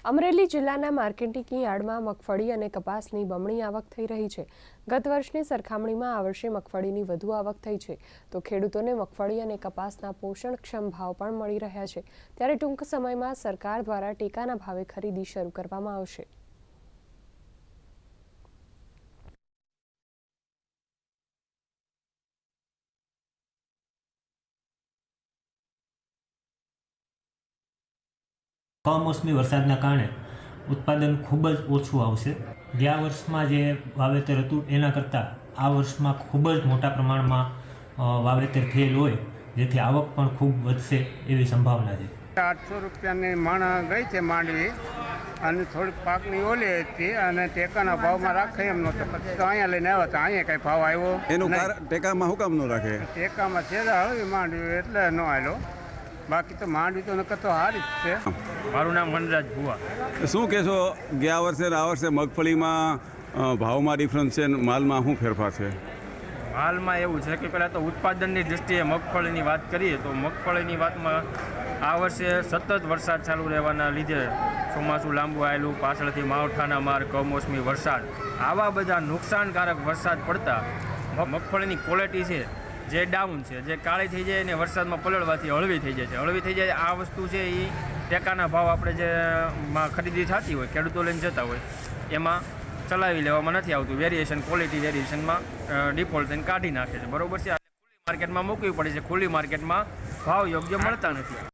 અમરેલી જિલ્લાના માર્કેટિંગ યાર્ડમાં મગફળી અને કપાસની બમણી આવક થઈ રહી છે। ગત વર્ષની સરખામણીમાં આ વર્ષે મગફળીની વધુ આવક થઈ છે, તો ખેડૂતોને મગફળી અને કપાસના પોષણક્ષમ ભાવ પણ મળી રહ્યા છે। ત્યારે ટૂંક સમયમાં સરકાર દ્વારા ટેકાના ભાવે ખરીદી શરૂ કરવામાં આવશે। કમોસમી વરસાદના કારણે ઉત્પાદન ખૂબ જ ઓછું આવશે। ગયા વર્ષમાં જે વાવેતર હતું એના કરતાં આ વર્ષમાં ખૂબ જ મોટા પ્રમાણમાં વાવેતર થયેલ હોય, જેથી આવક પણ ખૂબ વધશે એવી સંભાવના છે। 800 રૂપિયાની માણા ગઈ છે માંડવી, અને થોડી પાકની ઓલી હતી અને ટેકાના ભાવમાં રાખે એમ નહોતો, પછી તો અહીંયા લઈને આવ્યા હતા। અહીંયા કંઈ ભાવ આવ્યો એનું ટેકામાં શું કામ ન રાખે? ટેકામાં છેડા હવે માંડવી એટલે ન આવ્યો, બાકી તો માંડવી તો નકર તો સારી જ છે। મારું નામ વનરાજ ભુવા। શું કહેશો, ગયા વર્ષે આ વર્ષે મગફળીમાં ભાવમાં ડિફરન્સ છે, માલમાં શું ફેરફાર છે? હાલમાં એવું છે કે પહેલાં તો ઉત્પાદનની દૃષ્ટિએ મગફળીની વાત કરીએ તો મગફળીની વાતમાં આ વર્ષે સતત વરસાદ ચાલુ રહેવાના લીધે ચોમાસું લાંબુ આવેલું, પાછળથી માવઠાના માર, કમોસમી વરસાદ, આવા બધા નુકસાનકારક વરસાદ પડતા મગફળીની ક્વોલિટી છે જે ડાઉન છે, જે કાળી થઈ જાય અને વરસાદમાં પલળવાથી હળવી થઈ જાય છે। હળવી થઈ જાય આ વસ્તુ છે એ ટેકાના ભાવ આપણે જે ખરીદી થતી હોય, ખેડૂતો લઈને જતા હોય, એમાં ચલાવી લેવામાં નથી આવતું। વેરિએશન, ક્વોલિટી વેરિએશનમાં ડિફોલ્ટ થઈને કાઢી નાખે છે, બરાબર છે। ખુલ્લી માર્કેટમાં મૂકવી પડે છે, ખુલ્લી માર્કેટમાં ભાવ યોગ્ય મળતા નથી।